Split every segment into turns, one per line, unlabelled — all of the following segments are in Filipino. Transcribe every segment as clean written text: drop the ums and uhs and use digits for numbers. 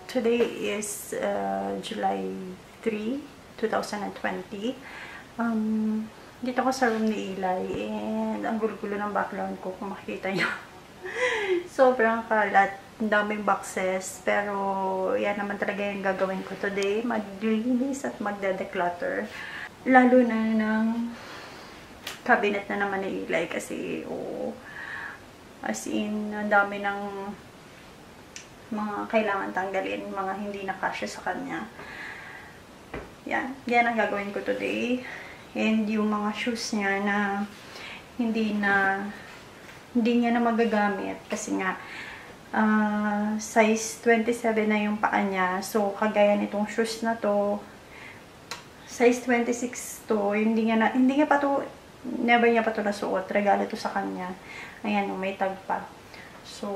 Today is July 3, 2020. Dito ko sa room ni Eli and ang gulo-gulo ng background ko kung makikita nyo. Sobrang kalat, daming boxes, pero yan naman talaga yung gagawin ko today. Maglinis at magde-declutter. Lalo na ng cabinet na naman ni Eli kasi as in, ang dami ng mga kailangan tanggalin, mga hindi nakasya sa kanya. Yan ang gagawin ko today. And yung mga shoes niya na hindi niya na magagamit kasi nga size 27 na yung paa niya. So kagaya nitong shoes na to, size 26 to, never niya pa to nasuot. Regalo to sa kanya. Ayan, may tag pa. So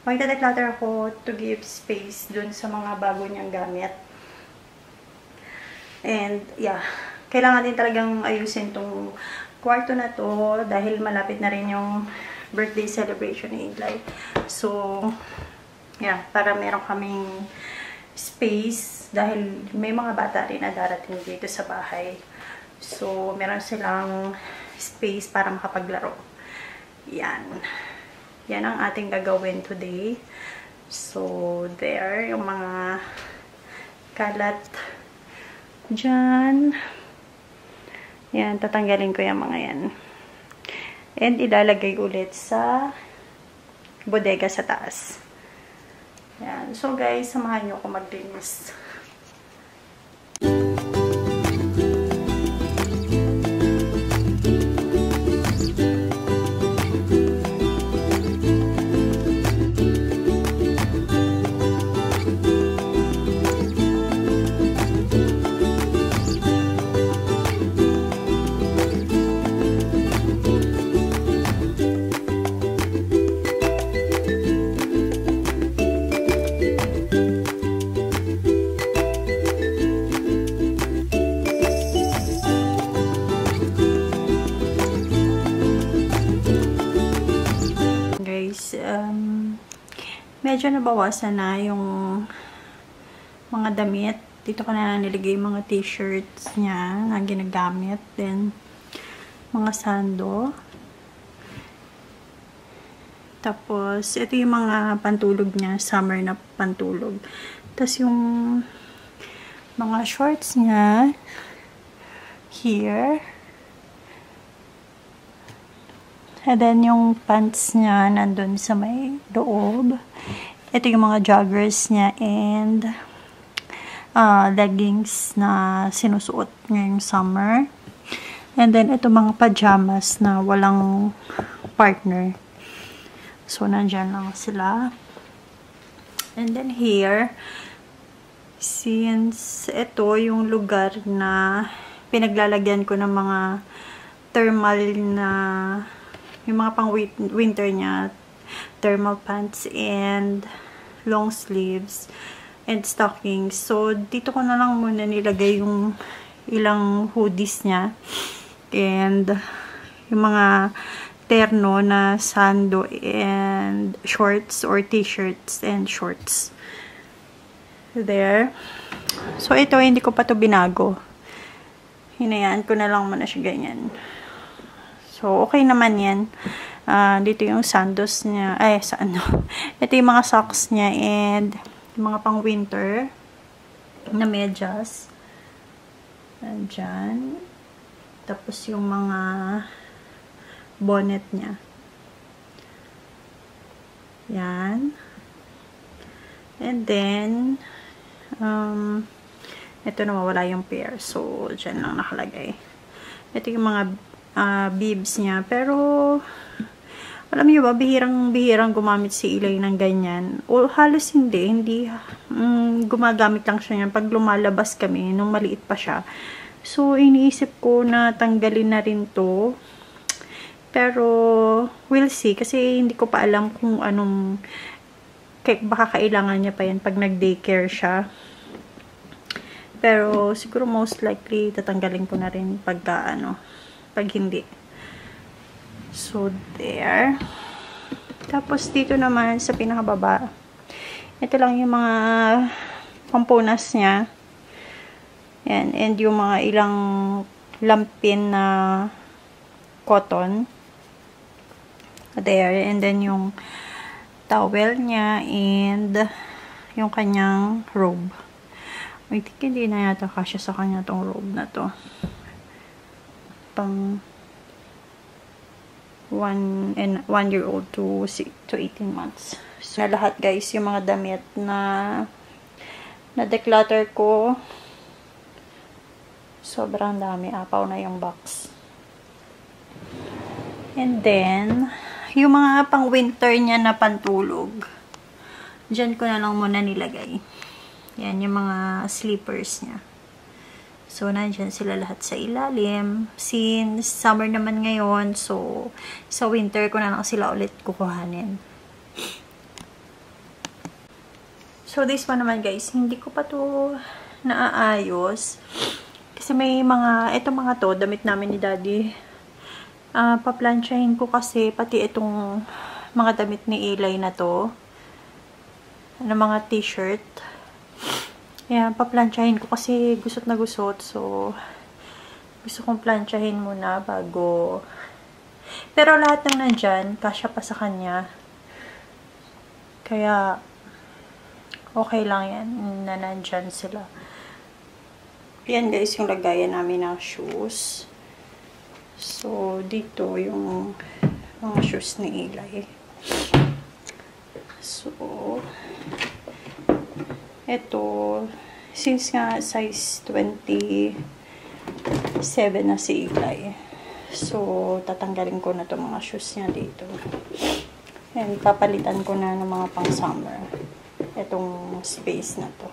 magde-declutter ako to give space dun sa mga bago niyang gamit. And, yeah. Kailangan din talagang ayusin tong kwarto na to dahil malapit na rin yung birthday celebration ni Eli. So, yeah. Para meron kaming space dahil may mga bata rin na darating dito sa bahay. So, meron silang space para makapaglaro. Yan. Yan ang ating gagawin today. So, there, yung mga kalat dyan. Yan, tatanggalin ko yung mga yan. And, ilalagay ulit sa bodega sa taas. Yan. So, guys, samahan nyo ako maglinis. Medyo nabawasan na yung mga damit. Dito ko na nilagay yung mga t-shirts niya na ginagamit. Then, mga sando. Tapos, ito yung mga pantulog niya. Summer na pantulog. Tapos, yung mga shorts niya here. And then, yung pants niya nandun sa may loob. Ito yung mga joggers niya and leggings na sinusuot niya yung summer. And then, ito mga pajamas na walang partner. So, nandyan lang sila. And then, here, since ito yung lugar na pinaglalagyan ko ng mga thermal na yung mga pang winter niya, thermal pants and long sleeves and stockings. So, dito ko na lang muna nilagay yung ilang hoodies niya and yung mga terno na sando and shorts or t-shirts and shorts. There. So, ito, hindi ko pa to binago. Hinayaan ko na lang muna siya ganyan. So, okay naman yan. Dito yung sandos niya. Ito yung mga socks niya and yung mga pang winter na medyas. Nandyan. Tapos yung mga bonnet niya. Yan. And then, ito na mawala yung pair. So, dyan lang nakalagay. Ito yung mga bibs niya. Pero, alam niyo ba, bihirang gumamit si Eli ng ganyan. O halos hindi gumagamit lang siya niyan pag lumalabas kami, nung maliit pa siya. So, iniisip ko na tanggalin na rin to. Pero, we'll see. Kasi hindi ko pa alam kung anong, baka kailangan niya pa yan pag nag-daycare siya. Pero, siguro most likely, tatanggalin ko na rin pag hindi. So, there. Tapos, dito naman sa pinakababa Ito lang yung mga pampunas niya. Yan. And yung mga ilang lampin na cotton. There. And then yung towel niya and yung kanyang robe. I think hindi na yata kasya sa kanya tong robe na to. Pang 1-year-old to 18 months. So, na lahat guys, yung mga damit na declutter ko. Sobrang dami. Apaw na yung box. And then, yung mga pang winter niya na pantulog. Diyan ko na lang muna nilagay. Yan, yung mga slippers niya. So, nandyan sila lahat sa ilalim. Since summer naman ngayon, so, sa winter ko na lang sila ulit kukuhanin. So, this one naman guys, hindi ko pa to naaayos. Kasi may mga, itong mga to, damit namin ni Daddy. Paplansyahin ko kasi, pati itong mga damit ni Eli na to. Ano, mga t-shirt. Ayan, paplansyahin ko kasi gusot na gusot. So, gusto kong plansyahin muna bago. Pero lahat ng nandyan, kasya pa sa kanya. Kaya, okay lang yan na nandyan sila. Ayan guys, yung lagayan namin ng shoes. So, dito yung mga shoes ni Eli. So, ito, since nga size 27 na si Eli. So, tatanggalin ko na itong mga shoes niya dito. And papalitan ko na ng mga pang summer. Itong space na to.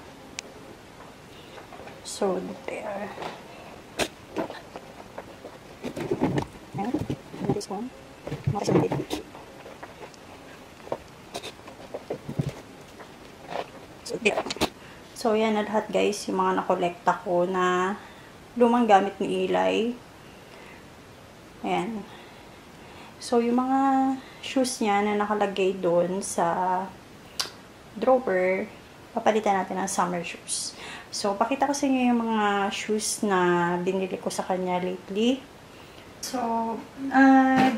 So, there. And this one. So, there. So, yan na lahat guys, yung mga nakolekta ko na lumang gamit ni Eli. Ayan. So, yung mga shoes niya na nakalagay doon sa drawer, papalitan natin ng summer shoes. So, pakita ko sa inyo yung mga shoes na binili ko sa kanya lately. So,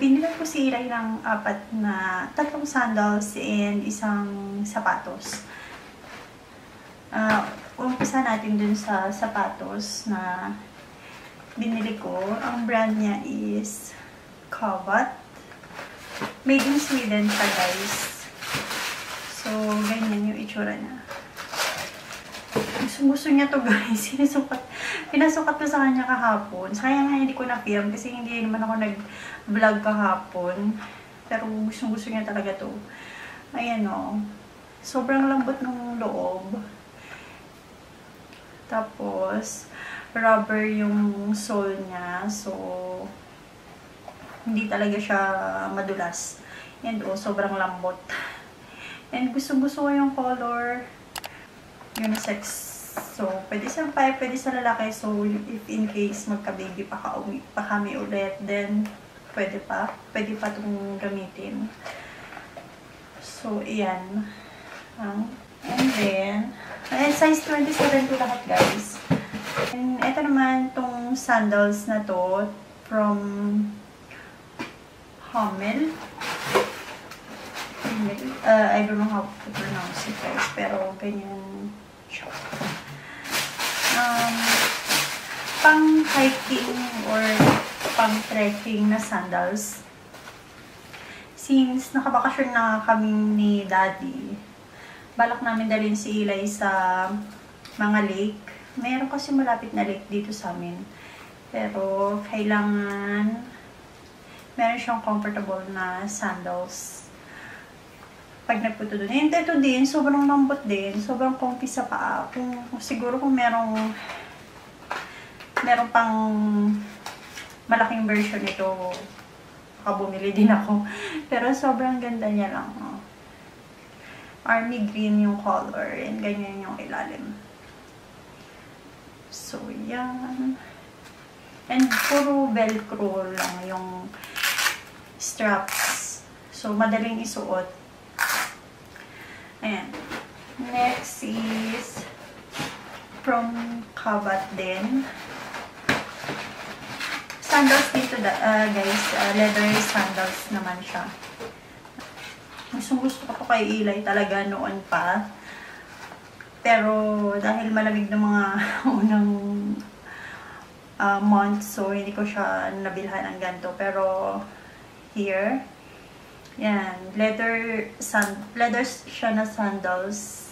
binili ko si Eli ng 3 sandals and isang sapatos. Umpisa natin dun sa sapatos na binili ko. Ang brand niya is Kavat. Made in Sweden siya guys. So, ganyan yung itsura niya. Gusto niya to guys. Pinasukat ko sa kanya kahapon. Sayang nga hindi ko na-film kasi hindi naman ako nag-vlog kahapon. Pero gusto niya talaga to. Ayan o. Sobrang lambot ng loob. Tapos, rubber yung sole niya. So, hindi talaga siya madulas. And sobrang lambot. And gusto ko yung color unisex. So, pwede sa babae, pwede sa lalaki. So, if in case magka-baby pa kami ulit, then pwede pa itong gamitin. So, iyan. And then, size 27 to lahat guys. And ito naman, tong sandals na to, from Hummel. I don't know how to pronounce it guys, pero ganyan siya. Pang hiking or pang trekking na sandals. Since nakabakasyon na kami ni Daddy, balak namin dalhin si Eli sa mga lake. Mayroon kasi malapit na lake dito sa amin. Pero kailangan meron siyang comfortable na sandals pag nagpunta doon. And ito din, sobrang lambot din. Sobrang comfy sa paa. Siguro kung merong pang malaking version nito, bumili din ako. Pero sobrang ganda niya lang. Army green yung color. And ganyan yung ilalim. So, yan. And puro velcro lang yung straps. So, madaling isuot. Ayan. Next is from Kabat din. Sandals dito, guys. Leather sandals naman siya. Gusto ko kay Eli talaga noon pa. Pero dahil malamig ng mga unang months, so hindi ko siya nabilhan ng ganito. Pero here, yan, leather siya na sandals.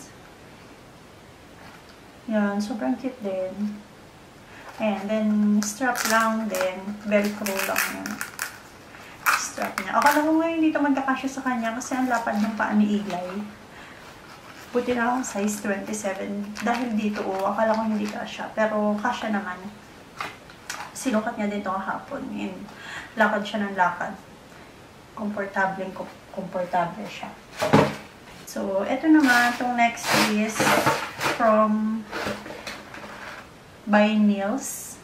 Yan, sobrang cute din. And then strap lang din, velcro lang yan. Strap niya. Akala ko ngayon dito magkakasya sa kanya kasi ang lapad ng paa ni Eli. Buti na akong size 27. Dahil dito, akala ko hindi kasya. Pero kasya naman. Sinukat niya dito kahapon. And lakad siya ng lakad. Komportable siya. So, eto naman. Itong next is from by Nails.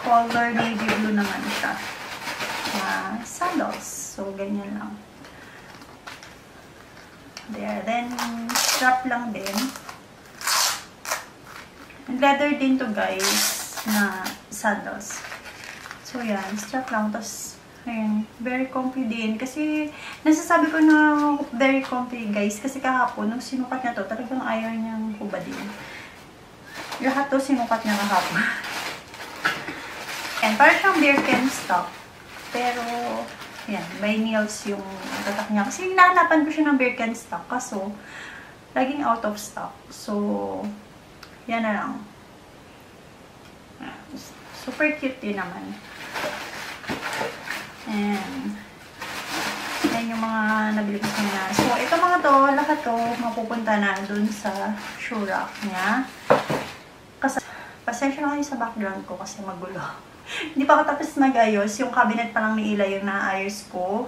Color navy blue naman siya. Sandals. So, ganyan lang. There. Then, strap lang din. And leather din to guys, na sandals. So, yan. Strap lang. Tapos, ayan. Very comfy din. Kasi, nasasabi ko na very comfy guys. Kasi kahapon, nung sinukat niya to, talagang ayaw niyang hubadin. Lahat to sinukat niya kahapon. And, parang siyang Birkenstock. Pero, yan, by Nails yung tatak niya. Kasi hinahanapan ko siya ng Birkenstock. Kaso, laging out of stock. So, yan na lang. Super cute din naman. And, yan yung mga nabili ko sa niya. So, ito mga to, lahat to, mapupunta na dun sa shoe rack niya. Kasi, pasensya na kayo sa background ko kasi magulo. Hindi pa ako tapos mag-ayos. Yung cabinet pa lang ni Eli yung naayos ko.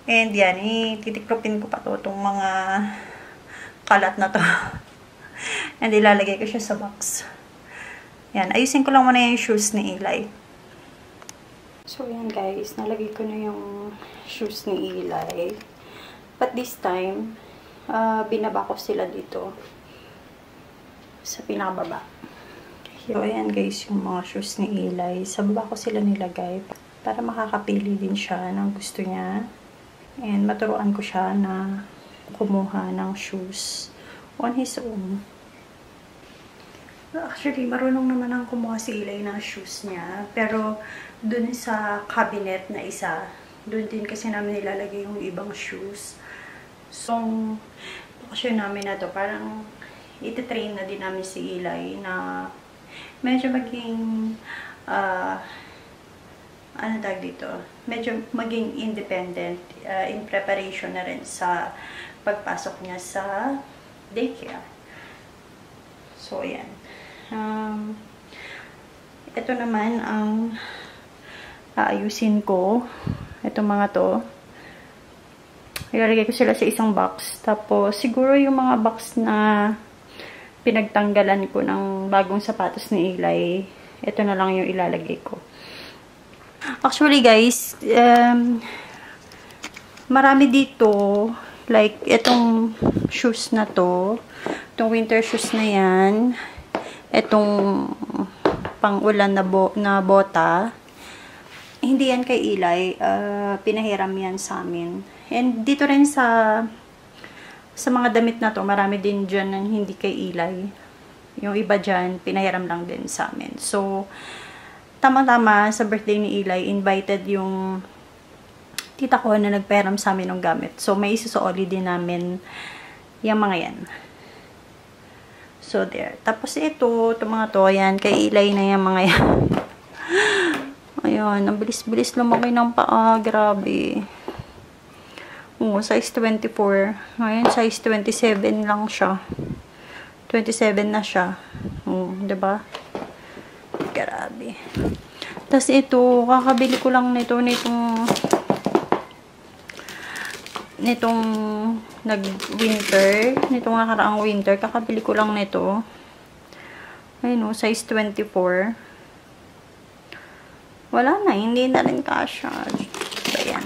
And yan, titiklopin ko pa to, itong mga kalat na to. And ilalagay ko siya sa box. Yan, ayusin ko lang muna yung shoes ni Eli. So yan guys, nalagay ko na yung shoes ni Eli. But this time, binaba ko sila dito. Sa pinakababa. So, ayan guys, yung mga shoes ni Eli. Sa baba ko sila nilagay para makakapili din siya ng gusto niya. And maturuan ko siya na kumuha ng shoes on his own. Actually, marunong naman ang kumuha si Eli ng shoes niya. Pero, dun sa cabinet na isa, dun din kasi namin nilalagay yung ibang shoes. So, bakasyon namin na to, parang ititrain na din namin si Eli na medyo maging ano tag dito, medyo maging independent in preparation na rin sa pagpasok niya sa daycare. So, ayan. Ito naman ang aayusin ko. Ito mga to. Ilalagay ko sila sa isang box. Tapos, siguro yung mga box na pinagtanggalan ko ng bagong sapatos ni Eli, ito na lang yung ilalagay ko. Actually guys, marami dito, like itong shoes na to, itong winter shoes na yan, itong pang-ulan na bota, hindi yan kay Eli, pinahiram yan sa amin. And dito rin sa mga damit na to, marami din dyan na hindi kay Eli. Yung iba dyan, pinahiram lang din sa amin. So, tama-tama sa birthday ni Eli, invited yung tita ko na nagpahiram sa amin ng gamit. So, may isusuoli din namin yung mga yan. So, there. Tapos ito mga to, yan, kay Eli na yung mga yan. Ayan, ang bilis-bilis lumaki ng paa. Grabe. Size 24. Ngayon, size 27 lang siya. 27 na siya. Diba? Grabe. Tapos ito, kakabili ko lang nitong nag-winter. Nitong nakaraang winter. Kakabili ko lang nito. Ayun size 24. Wala na, hindi na rin kasha. Ayan.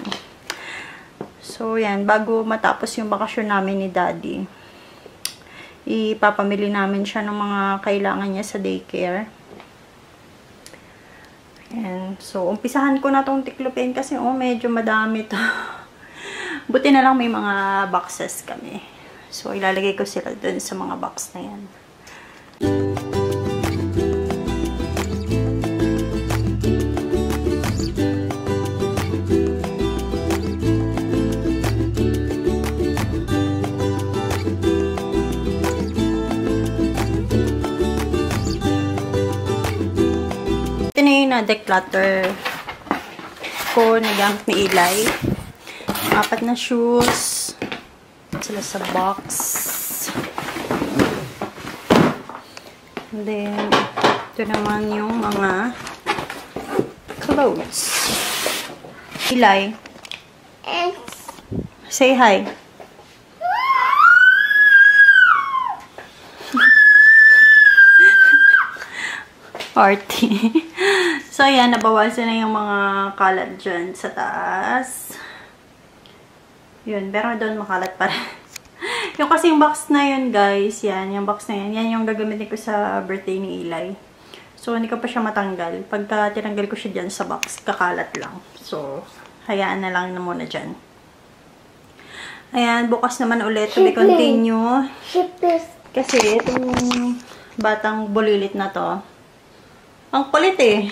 So, yan. Bago matapos yung bakasyon namin ni Daddy, ipapamili namin siya ng mga kailangan niya sa daycare. Ayan. So, umpisahan ko na tong tiklopin kasi medyo madami to. Buti na lang may mga boxes kami. So, ilalagay ko sila dun sa mga box na yan. Ito na yung na-declutter ko na gamit ni Eli. 4 na shoes. Sila sa box. And then, ito naman yung mga clothes. Eli. Say hi. Party. So, ayan, nabawasan na yung mga kalat dyan sa taas. Yun, pero doon makalat pa rin. Yung kasi yung box na yun, guys, yan, yung box na yan, yan yung gagamitin ko sa birthday ni Eli. So, hindi ko pa siya matanggal. Pagka tinanggal ko siya dyan sa box, kakalat lang. So, hayaan na lang na muna dyan. Ayan, bukas naman ulit to be continue. Kasi itong batang bulilit na to, ang kulit eh.